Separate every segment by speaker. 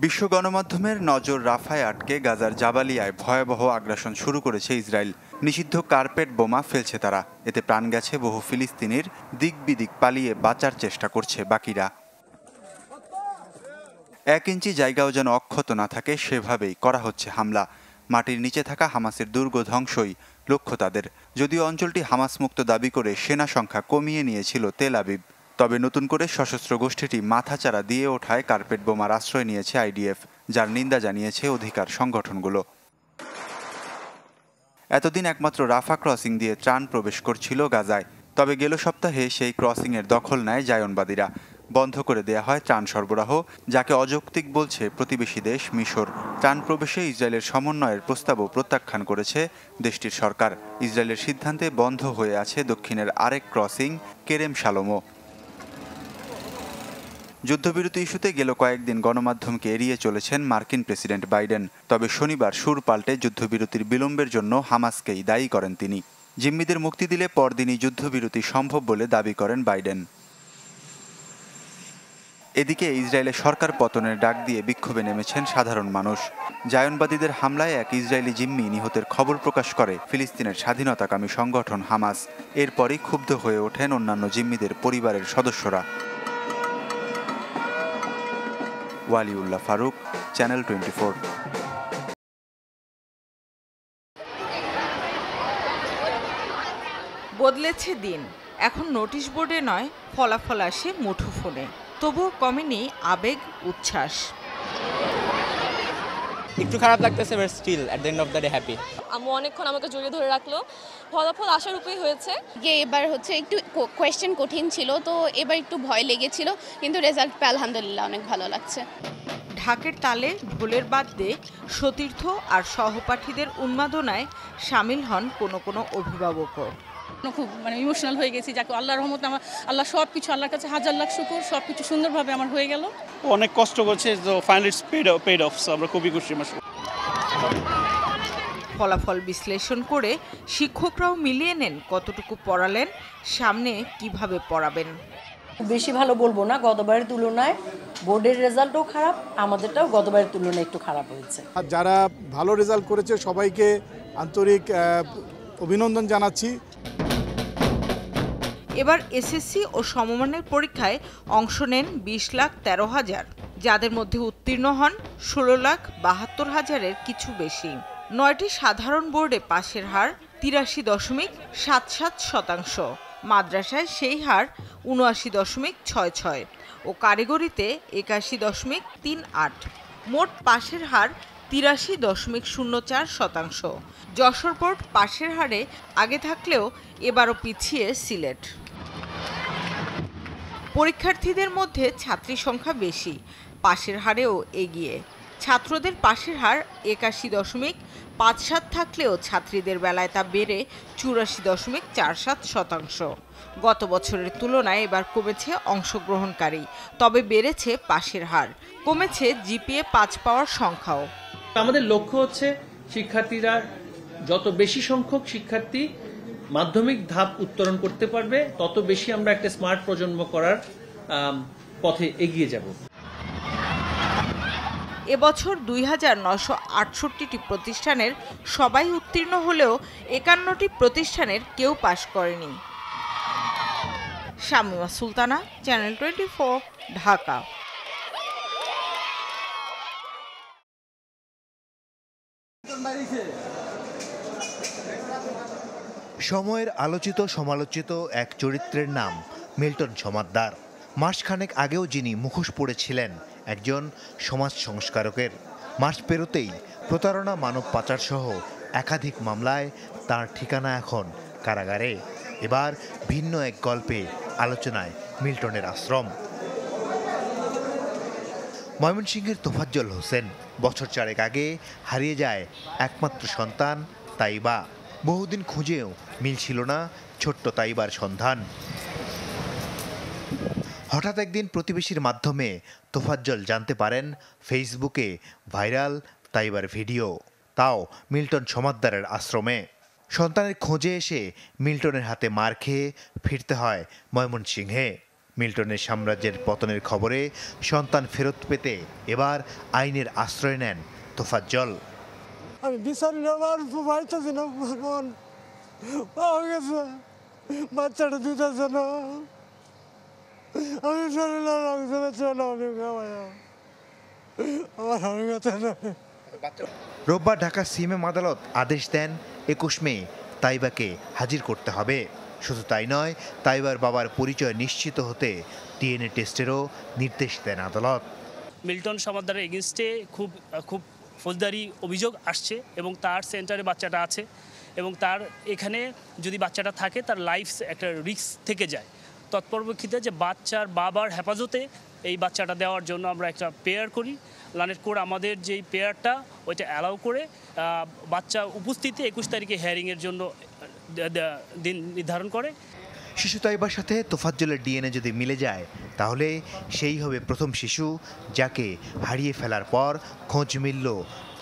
Speaker 1: বিশ্ব গণমাধ্যমের নজর রাফায় আটকে গাজার জাবালিয়ায় ভয়াবহ আগ্রাসন শুরু করেছে ইসরায়েল। নিষিদ্ধ কার্পেট বোমা ফেলছে তারা। এতে প্রাণ গেছে বহু ফিলিস্তিনির। দিক বিদিক পালিয়ে বাঁচার চেষ্টা করছে বাকিরা। 1 ইঞ্চি জায়গাও যেন অক্ষত না থাকে সেভাবেই করা হচ্ছে হামলা। মাটির নিচে থাকা হামাসের দুর্গ ধ্বংসই লক্ষ্য তাদের। যদিও অঞ্চলটি হামাস মুক্ত দাবি করে সেনা সংখ্যা কমিয়ে নিয়েছিল তেল আবিব, তবে নতুন করে সশস্ত্র গোষ্ঠীটি মাথাচাড়া দিয়ে ওঠায় কার্পেট বোমার আশ্রয় নিয়েছে আইডিএফ, যার নিন্দা জানিয়েছে অধিকার সংগঠনগুলো। এতদিন একমাত্র রাফা ক্রসিং দিয়ে ত্রাণ প্রবেশ করছিল গাজায়, তবে গেল সপ্তাহে সেই ক্রসিংয়ের দখল নেয় জায়নবাদীরা। বন্ধ করে দেয়া হয় ত্রাণ সরবরাহ, যাকে অযৌক্তিক বলছে প্রতিবেশী দেশ মিশর। ত্রাণ প্রবেশে ইসরায়েলের সমন্বয়ের প্রস্তাবও প্রত্যাখ্যান করেছে দেশটির সরকার। ইসরায়েলের সিদ্ধান্তে বন্ধ হয়ে আছে দক্ষিণের আরেক ক্রসিং কেরেম শালোমও। যুদ্ধবিরতি ইস্যুতে গেল কয়েকদিন গণমাধ্যমকে এড়িয়ে চলেছেন মার্কিন প্রেসিডেন্ট বাইডেন। তবে শনিবার সুর পাল্টে যুদ্ধবিরতির বিলম্বের জন্য হামাসকেই দায়ী করেন তিনি। জিম্মিদের মুক্তি দিলে পরদিনই যুদ্ধবিরতি সম্ভব বলে দাবি করেন বাইডেন। এদিকে ইসরায়েলের সরকার পতনের ডাক দিয়ে বিক্ষোভে নেমেছেন সাধারণ মানুষ। জায়নবাদীদের হামলায় এক ইসরায়েলি জিম্মি নিহতের খবর প্রকাশ করে ফিলিস্তিনের স্বাধীনতাকামী সংগঠন হামাস। এরপরই ক্ষুব্ধ হয়ে ওঠেন অন্যান্য জিম্মিদের পরিবারের সদস্যরা। ওয়ালিউল্লাহ ফারুক, চ্যানেল 24।
Speaker 2: বদলেছে দিন। এখন নোটিশ বোর্ডে নয়, ফলাফল আসে মুঠোফোনে। তবুও কমেনি আবেগ, উচ্ছ্বাস।
Speaker 3: একটু খারাপ লাগতেছে, but still at the end of the day happy.
Speaker 4: আম্মু অনেকক্ষণ আমাকে জড়িয়ে ধরে রাখলো। ফলাফল আসার উপরেই হয়েছে।
Speaker 5: এবার একটু কোয়েশ্চেন কঠিন ছিল, তো এবার একটু ভয় লেগেছিল, কিন্তু রেজাল্ট পেয়ে আলহামদুলিল্লাহ অনেক ভালো লাগছে।
Speaker 2: ঢাকের তালে, ঢোলের বাদ্যে সতীর্থ আর সহপাঠীদের উন্মাদনায় সামিল হন কোনো কোনো অভিভাবকও।
Speaker 6: খুব ইমোশনাল হয়ে গেছি, যাকে আল্লাহর রহমতে আমার আল্লাহ সব কিছু, আল্লাহর কাছে হাজার লাখ শুকর, সব কিছু সুন্দরভাবে আমার হয়ে গেল।
Speaker 7: অনেক কষ্ট করছে, তো ফাইনালি ইটস পেড অফ। আমরা খুবই খুশি।
Speaker 2: ফলাফল বিশ্লেষণ করে শিক্ষকরাও মিলিয়ে নেন কতটুকু পড়ালেন, সামনে কিভাবে পড়াবেন।
Speaker 8: বেশি ভালো বলবো না, গতবারের তুলনায় বোর্ডের রেজাল্টও খারাপ, আমাদেরটাও গতবারের তুলনায় একটু খারাপ হয়েছে।
Speaker 9: আর যারা ভালো রেজাল্ট করেছে সবাইকে আন্তরিক অভিনন্দন জানাচ্ছি।
Speaker 2: এবার এসএসসি ও সমমানের পরীক্ষায় অংশ নেন 20,13,000, যাদের মধ্যে উত্তীর্ণ হন 16,72,000-এর কিছু বেশি। 9টি সাধারণ বোর্ডে পাশের হার 83.77%। মাদ্রাসায় সেই হার 79.66 ও কারিগরিতে 81.38। মোট পাশের হার 83.04%। যশোর বোর্ড পাশের হারে আগে থাকলেও এবারও পিছিয়ে সিলেট। পরীক্ষার্থীদের মধ্যে ছাত্রী সংখ্যা বেশি, পাশের হারেও এগিয়ে। ছাত্রদের পাশের হার 81.57 থাকলেও ছাত্রীদের বেলায় তা বেড়ে 84.47%। গত বছরের তুলনায় এবার কমেছে অংশগ্রহণকারী, তবে বেড়েছে পাশের হার। কমেছে জিপিএ 5 পাওয়ার সংখ্যাও।
Speaker 10: আমাদের লক্ষ্য হচ্ছে শিক্ষার্থীরা, যত বেশি সংখ্যক শিক্ষার্থী মাধ্যমিক ধাপ উত্তরণ করতে পারবে, তত বেশি আমরা একটা স্মার্ট প্রজন্ম করার পথে এগিয়ে যাব।
Speaker 2: এবছর 2,968টি প্রতিষ্ঠানের সবাই উত্তীর্ণ হলেও 51টি প্রতিষ্ঠানের কেউ পাশ করেনি। শামিমা সুলতানা, চ্যানেল 24, ঢাকা।
Speaker 11: সময়ের আলোচিত সমালোচিত এক চরিত্রের নাম মিল্টন সমাদ্দার। মাসখানেক আগেও যিনি মুখোশ পড়েছিলেন একজন সমাজ সংস্কারকের, মাস পেরোতেই প্রতারণা, মানব পাচার সহ একাধিক মামলায় তার ঠিকানা এখন কারাগারে। এবার ভিন্ন এক গল্পে আলোচনায় মিল্টনের আশ্রম। ময়মনসিংহের তোফাজ্জল হোসেন বছর 4 আগে হারিয়ে যায় একমাত্র সন্তান তাইবা। বহুদিন খুঁজেও মিলছিল না ছোট্ট তাইবার সন্ধান। হঠাৎ একদিন প্রতিবেশীর মাধ্যমে তোফাজ্জল জানতে পারেন ফেসবুকে ভাইরাল তাইবার ভিডিও, তাও মিল্টন সমাদ্দারের আশ্রমে। সন্তানের খোঁজে এসে মিল্টনের হাতে মার খেয়ে ফিরতে হয় ময়মনসিংহে। মিল্টনের সাম্রাজ্যের পতনের খবরে সন্তান ফেরত পেতে এবার আইনের আশ্রয় নেন তোফাজ্জল।
Speaker 12: আমি বিচার নেওয়ার পাইতেছি না, মন পাওয়া গেছে, বাচ্চাটা দিতেছে না, আমি শরীরে
Speaker 11: রোববার ঢাকা সিএমএম আদালত আদেশ দেন 21 মে তাইবাকে হাজির করতে হবে। শুধু তাই নয়, তাইবার বাবার পরিচয় নিশ্চিত হতে ডিএনএ টেস্টেরও নির্দেশ দেন আদালত।
Speaker 13: মিল্টন সমাদ্দারের এগেনস্টে খুব ফৌজদারি অভিযোগ আসছে এবং তার সেন্টারে বাচ্চাটা আছে এবং তার এখানে যদি বাচ্চাটা থাকে তার লাইফ একটা রিস্ক থেকে যায়। তৎপরপ্রেক্ষিতে যে বাচ্চার বাবার হেফাজতে এই বাচ্চাটা দেওয়ার জন্য আমরা একটা পেয়ার করি। লানেট কোড আমাদের যেই পেয়ারটা ওইটা অ্যালাউ করে বাচ্চা উপস্থিতি 21 তারিখে হিয়ারিংয়ের জন্য দিন নির্ধারণ করে।
Speaker 11: শিশু তাইবার সাথে তোফাজ্জলের ডিএনএ যদি মিলে যায় তাহলে সেই হবে প্রথম শিশু যাকে হারিয়ে ফেলার পর খোঁজ মিলল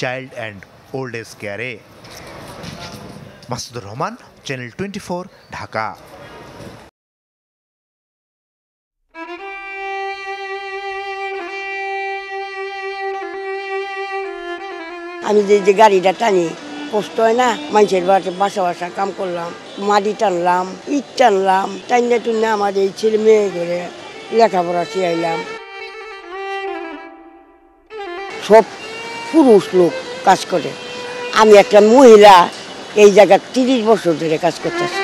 Speaker 11: চাইল্ড অ্যান্ড ওল্ড এজ কেয়ারে। মাসুদুর রহমান, চ্যানেল 24, ঢাকা।
Speaker 14: আমি যে গাড়িটা টানি কষ্ট হয় না, মানুষের বাসা কাম করলাম, মাটি টানলাম, ইট টানলাম, টাইনে টুনে আমার এই ছেলে মেয়ে করে লেখাপড়া শিখাইলাম। সব পুরুষ লোক কাজ করে, আমি একটা মহিলা এই জায়গায় 30 বছর ধরে কাজ করতেছি।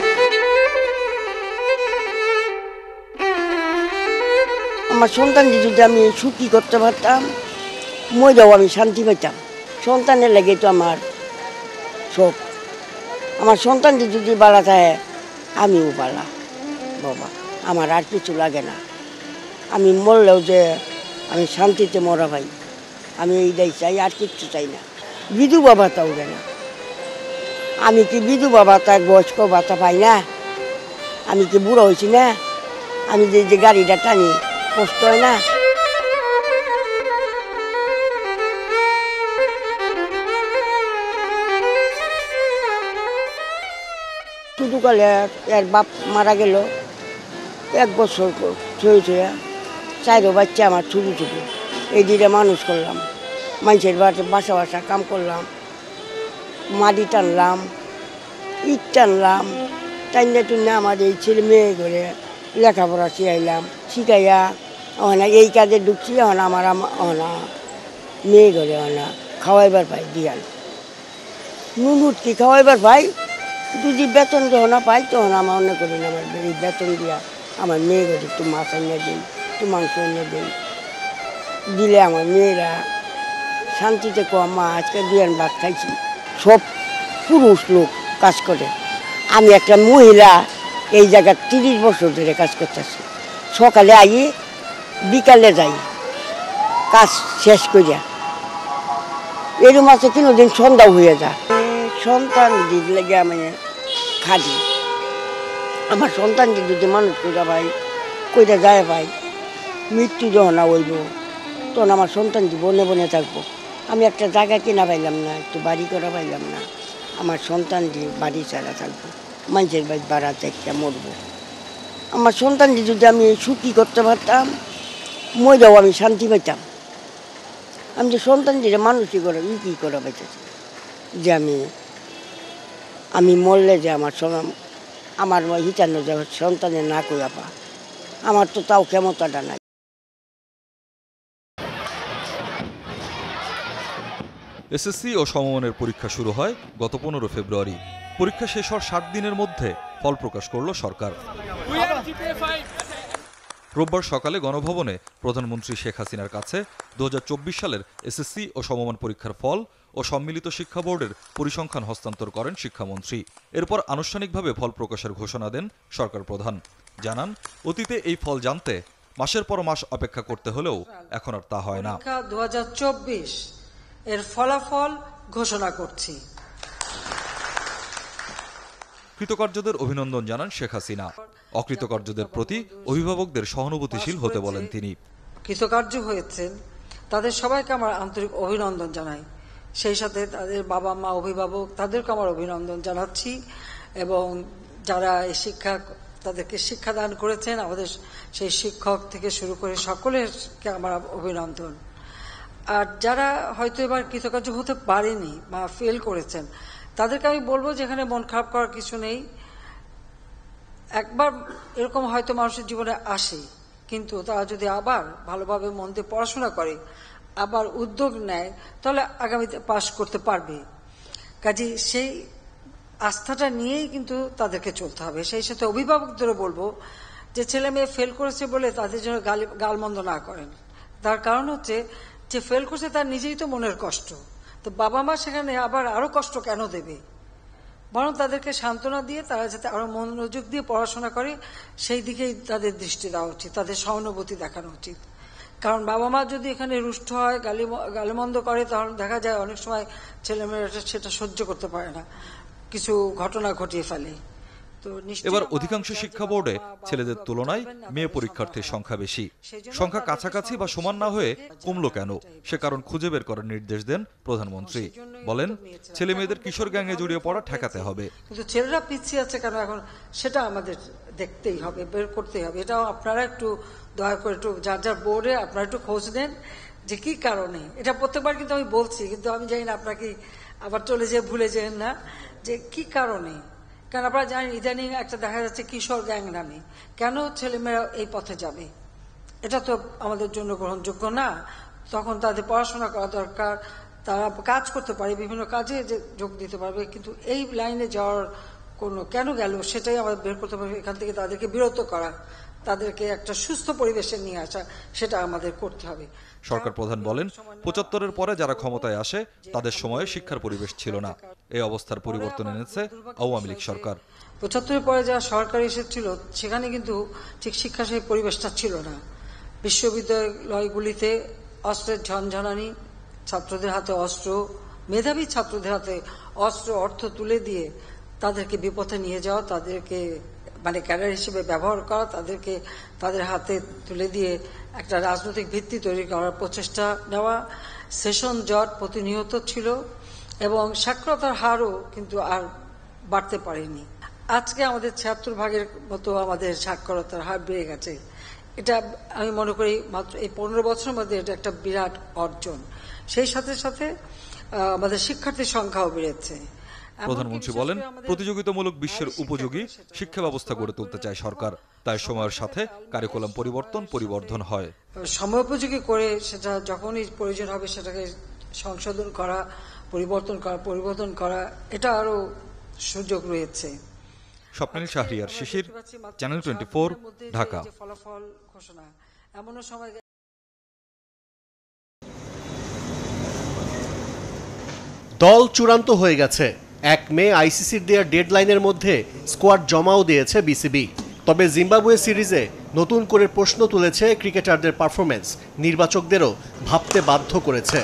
Speaker 14: আমার সন্তানকে যদি আমি সুখী করতে পারতাম, মহিলাও আমি শান্তি পেতাম। সন্তানের লাগে তো আমার শোক। আমার সন্তানটি যদি বালা থাকে আমিও বালা বাবা, আমার আর কিছু লাগে না। আমি মরলেও যে আমি শান্তিতে মরা ভাই, আমি এইটাই চাই, আর কিচ্ছু চাই না। বিধবা ভাতা উঠে না, আমি কি বিধবা ভাতা বয়স্ক ভাতা পাই না? আমি কি বুড়ো হয়েছি না? আমি যে গাড়িটা টানি কষ্ট হয় না? ছোটকালে এর বাপ মারা গেল, 1 বছর ছুঁয়ে 4 বাচ্চা আমার ছোটো ছোটো, এই দিকে মানুষ করলাম। মানুষের বাসা কাম করলাম, মাটি টানলাম, ইট টানলাম, টাইনে টুনে আমার এই ছেলে মেয়ে করে লেখাপড়া শিখাইয়া ওখানে এই কাজে ঢুকছি। ওখানে আমার মেয়ে করে ওখানে খাওয়াইবার পাই দিয়াল নুনুট কি খাওয়াইবার পাই। যদি বেতন যখন পাই তখন আমার অনেক করি না, আমার এই বেতন দিয়া আমার মেয়ে করে একটু মাছ এনে দিই, একটু মাংস এনে দিই, দিলে আমার মেয়েরা শান্তিতে মা আজকে বিয়ান ভাত খাইছি। সব পুরুষ লোক কাজ করে, আমি একটা মহিলা এই জায়গায় 30 বছর ধরে কাজ করতেছি। সকালে আই, বিকালে যাই, কাজ শেষ করিয়া এরম আছে কোনোদিন সন্ধ্যা হয়ে যায়। সন্তান দিক লেগে আমি খাদি, আমার সন্তানকে যদি মানুষ করে ভাই কইটা যায় ভাই, মৃত্যু যখন হইব তখন আমার সন্তানকে বনে বনে থাকবো। আমি একটা জায়গা কিনা পাইলাম না, একটু বাড়ি করা পাইলাম না, আমার সন্তানটি বাড়ি ছাড়া থাকবো, মানুষের বাড়ি বাড়াতে একটা মরবো। আমার সন্তানটি যদি আমি সুখী করতে পারতাম, মইরাও আমি শান্তি পাইতাম। আমি যে সন্তানটি মানুষই করে কী করে পাইতেছি যে আমি মরলে যে আমার হিটানো যে সন্তানের না কইয়া পা, আমার তো তাও ক্ষমতাটা নাই।
Speaker 15: এসএসসি ও সমমানের পরীক্ষা শুরু হয় গত 15 ফেব্রুয়ারি। পরীক্ষা শেষ হওয়ার 7 দিনের মধ্যে ফল প্রকাশ করল সরকার। রোববার সকালে গণভবনে প্রধানমন্ত্রী শেখ হাসিনার কাছে 2024 সালের এসএসসি ও সমমান পরীক্ষার ফল ও সম্মিলিত শিক্ষা বোর্ডের পরিসংখ্যান হস্তান্তর করেন শিক্ষামন্ত্রী। এরপর আনুষ্ঠানিকভাবে ফল প্রকাশের ঘোষণা দেন সরকার প্রধান। জানান, অতীতে এই ফল জানতে মাসের পর মাস অপেক্ষা করতে হলেও এখন আর তা হয় না।
Speaker 16: 2024 এর ফলাফল ঘোষণা করছি।
Speaker 15: কৃতকার্যদের অভিনন্দন জানান শেখ হাসিনা। অকৃতকার্যদের প্রতি অভিভাবকদের সহানুভূতিশীল হতে বলেন তিনি।
Speaker 16: কৃতকার্য হয়েছেন তাদের সবাইকে আমার আন্তরিক অভিনন্দন জানাই, সেই সাথে তাদের বাবা মা অভিভাবক তাদেরকে আমার অভিনন্দন জানাচ্ছি, এবং যারা এই শিক্ষা তাদেরকে শিক্ষাদান করেছেন, আমাদের সেই শিক্ষক থেকে শুরু করে সকলেরকে আমার অভিনন্দন। আর যারা হয়তো এবার কৃতকার্য হতে পারেনি বা ফেল করেছেন, তাদেরকে আমি বলবো যে এখানে মন খারাপ করার কিছু নেই। একবার এরকম হয়তো মানুষের জীবনে আসে, কিন্তু তারা যদি আবার ভালোভাবে মন দিয়ে পড়াশোনা করে, আবার উদ্যোগ নেয়, তাহলে আগামীতে পাশ করতে পারবে। কাজে সেই আস্থাটা নিয়েই কিন্তু তাদেরকে চলতে হবে। সেই সাথে অভিভাবকদেরও বলবো যে ছেলে মেয়ে ফেল করেছে বলে তাদের জন্য গালমন্দ না করেন। তার কারণ হচ্ছে যে ফেল করছে তার নিজেই তো মনের কষ্ট, তো বাবা মা সেখানে আবার আরো কষ্ট কেন দেবে? বরং তাদেরকে সান্ত্বনা দিয়ে তারা যাতে আরো মনোযোগ দিয়ে পড়াশোনা করে সেই দিকেই তাদের দৃষ্টি দেওয়া উচিত, তাদের সহানুভূতি দেখানো উচিত। কারণ বাবা মা যদি এখানে রুষ্ট হয়, গালিমন্দ করে, তাহলে দেখা যায় অনেক সময় ছেলেমেয়েরা সেটা সহ্য করতে পারে না, কিছু ঘটনা ঘটিয়ে ফেলে।
Speaker 15: এবার অধিকাংশ শিক্ষা বোর্ডে ছেলেদের তুলনায় মেয়ে পরীক্ষার্থীর সংখ্যা বেশি। সংখ্যা কাছাকাছি বা সমান না হয়ে কমলো কেন, সে কারণ খুঁজে বের করার নির্দেশ দেন প্রধানমন্ত্রী। বলেন, ছেলে মেয়েদের কিশোর গ্যাংয়ে জড়িয়ে পড়া ঠেকাতে হবে।
Speaker 16: কিন্তু ছেলেরা পিছিয়ে আছে কেন এখন, সেটা আমাদের দেখতেই হবে, বের করতেই হবে। এটাও আপনারা একটু দয়া করে একটু যার যার বোর্ডে আপনারা একটু খোঁজ নেন যে কি কারণে। এটা প্রত্যেকবার কিন্তু আমি বলছি, কিন্তু আমি জানি না আপনাকে আবার চলে যেয়ে ভুলে যেন না যে কি কারণে। কারণ আপনারা জানেন ইদানিং একটা দেখা যাচ্ছে কিশোর গ্যাং নামে। কেন ছেলেমেয়েরা এই পথে যাবে? এটা তো আমাদের জন্য গ্রহণযোগ্য না। তখন তাদের পড়াশোনা করা দরকার, তারা কাজ করতে পারে, বিভিন্ন কাজে যোগ দিতে পারবে, কিন্তু এই লাইনে যাওয়ার কোনো কেন গেল সেটাই আমাদের বের করতে পারবে। এখান থেকে তাদেরকে বিরত করা, তাদেরকে একটা সুস্থ পরিবেশে নিয়ে আসা, সেটা আমাদের করতে হবে।
Speaker 15: সরকার প্রধান বলেন, ৭৫-এর পরে যারা ক্ষমতায় আসে তাদের সময়ে শিক্ষার পরিবেশ ছিল না। এই অবস্থার পরিবর্তন এনেছে আওয়ামী লীগ সরকার।
Speaker 16: ৭৫-এর পরে যারা সরকার এসেছিল সেখানে কিন্তু ঠিক শিক্ষা সেই পরিবেশটা ছিল না। বিশ্ববিদ্যালয়গুলিতে অস্ত্রের ঝনঝনানি, ছাত্রদের হাতে অস্ত্র, মেধাবী ছাত্রদের হাতে অস্ত্র, অর্থ তুলে দিয়ে তাদেরকে বিপথে নিয়ে যাওয়া, তাদেরকে মানে ক্যাডার হিসেবে ব্যবহার করা, তাদেরকে তাদের হাতে তুলে দিয়ে একটা রাজনৈতিক ভিত্তি তৈরি করার প্রচেষ্টা নেওয়া, সেশন জট প্রতিনিয়ত ছিল এবং সাক্ষরতার হারও কিন্তু আর বাড়তে পারেনি। আজকে আমাদের ৭৬% মতো আমাদের সাক্ষরতার হার বেড়ে গেছে। এটা আমি মনে করি মাত্র এই ১৫ বছরের মধ্যে এটা একটা বিরাট অর্জন। সেই সাথে সাথে আমাদের শিক্ষার্থীর সংখ্যাও বেড়েছে।
Speaker 15: প্রধানমন্ত্রী বলেন, প্রতিযোগিতামূলক বিশ্বের উপযোগী শিক্ষা ব্যবস্থা গড়ে তুলতে চায় সরকার, তাই সময়ের সাথে কারিকুলাম পরিবর্ধন হয়।
Speaker 16: সময়োপযোগী করে সেটা যখনই প্রয়োজন হবে সেটাকে সংশোধন করা, পরিবর্তন করা, এটা আরো সুযোগ রয়েছে।
Speaker 15: স্বপ্নিল শাহরিয়ার শিশির, চ্যানেল 24, ঢাকা।
Speaker 16: ফলাফল ঘোষণা এমনও সময়
Speaker 17: দল চূড়ান্ত হয়ে গেছে। ১ মে আইসিসির দেওয়া ডেডলাইনের মধ্যে স্কোয়াড জমাও দিয়েছে বিসিবি। তবে জিম্বাবুয়ে সিরিজে নতুন করে প্রশ্ন তুলেছে ক্রিকেটারদের পারফরমেন্স, নির্বাচকদেরও ভাবতে বাধ্য করেছে।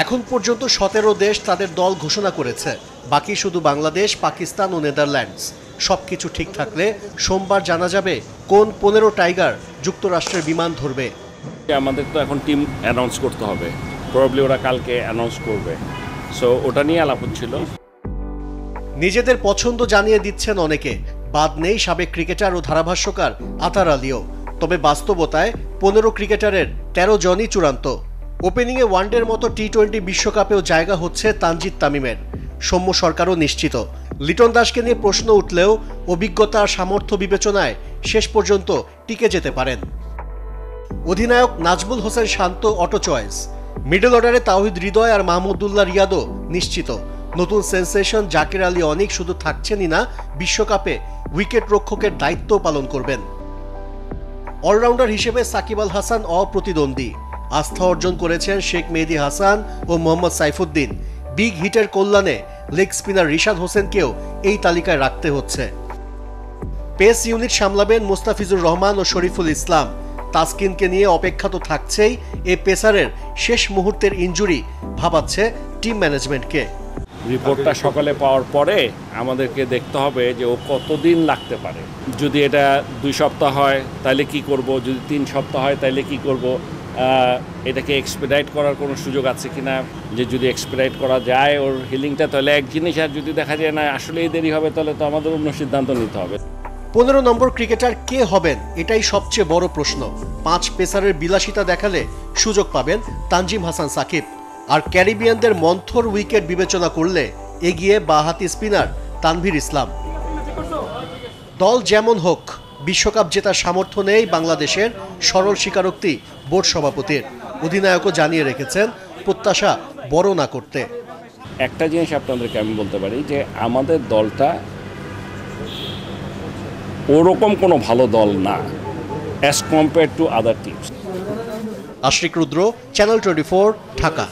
Speaker 17: এখন পর্যন্ত ১৭ দেশ তাদের দল ঘোষণা করেছে, বাকি শুধু বাংলাদেশ, পাকিস্তান ও নেদারল্যান্ডস। সবকিছু ঠিক থাকলে সোমবার জানা যাবে কোন ১৫ টাইগার যুক্তরাষ্ট্রের বিমান ধরবে।
Speaker 18: আমাদের তো এখন টিম অ্যানাউন্স করতে হবে, প্রবাবলি ওরা কালকে অ্যানাউন্স করবে, সো ওটা নিয়ে আলাপ হচ্ছিল।
Speaker 17: নিজেদের পছন্দ জানিয়ে দিচ্ছেন অনেকে, বাদ নেই সাবেক ক্রিকেটার ও ধারাভাষ্যকার আতার আলীও। তবে বাস্তবতায় ১৫ ক্রিকেটারের ১৩ জনই চূড়ান্ত। ওপেনিংয়ে ওয়ানডের মতো টি-20 বিশ্বকাপেও জায়গা হচ্ছে তানজিদ তামিমের। সৌম্য সরকারও নিশ্চিত। লিটন দাসকে নিয়ে প্রশ্ন উঠলেও অভিজ্ঞতা আর সামর্থ্য বিবেচনায় শেষ পর্যন্ত টিকে যেতে পারেন। অধিনায়ক নাজমুল হোসেন শান্ত অটো চয়েস। মিডল অর্ডারে তাওহিদ হৃদয় আর মাহমুদুল্লাহ রিয়াদও নিশ্চিত। নতুন সেন্সেশন জাকির আলী অনিক শুধু থাকছেনই না, বিশ্বকাপে উইকেট রক্ষকের দায়িত্ব পালন করবেন। অলরাউন্ডার হিসেবে সাকিব আল হাসান অপ্রতিদ্বন্দ্বী। আস্থা অর্জন করেছেন শেখ মেহেদী হাসান ও মোহাম্মদ সাইফুদ্দিন। বিগ হিটের কল্যাণে লেগ স্পিনার রিশাদ হোসেনকেও এই তালিকায় রাখতে হচ্ছে। পেস ইউনিট সামলাবেন মুস্তাফিজুর রহমান ও শরীফুল ইসলাম। তাসকিনকে নিয়ে অপেক্ষা তো থাকছেই, এ পেসারের শেষ মুহূর্তের ইনজুরি ভাবাচ্ছে টিম ম্যানেজমেন্টকে।
Speaker 18: রিপোর্টটা সকালে পাওয়ার পরে আমাদেরকে দেখতে হবে যে ও কতদিন লাগতে পারে। যদি এটা 2 সপ্তাহ হয় তাহলে কি করব, যদি 3 সপ্তাহ হয় তাহলে কি করব, এটাকে এক্সপেডাইট করার কোনো সুযোগ আছে কিনা, যে যদি এক্সপেডাইট করা যায় ওর হিলিংটা, তাহলে এক জিনিস। আর যদি দেখা যায় না আসলেই দেরি হবে, তাহলে তো আমাদের অন্য সিদ্ধান্ত নিতে হবে।
Speaker 17: 15 নম্বর ক্রিকেটার কে হবেন এটাই সবচেয়ে বড় প্রশ্ন। 5 পেসারের বিলাসিতা দেখালে সুযোগ পাবেন তানজিম হাসান সাকিব। আর ক্যারিবিয়ানদের মন্থর উইকেট বিবেচনা করলে এগিয়ে বাঁহাতি স্পিনার তানভীর ইসলাম। দল যেমন হোক, বিশ্বকাপ জেতার সামর্থ্য নেই বাংলাদেশের সরল স্বীকারোক্তি বোর্ড সভাপতির। অধিনায়কও জানিয়ে রেখেছেন প্রত্যাশা বড় না করতে।
Speaker 18: একটা জিনিস আপনাদেরকে আমি বলতে পারি যে আমাদের দলটা ওরকম কোনো ভালো দল না as compare to other teams.
Speaker 17: Ashrik Rudra, channel 24, Dhaka.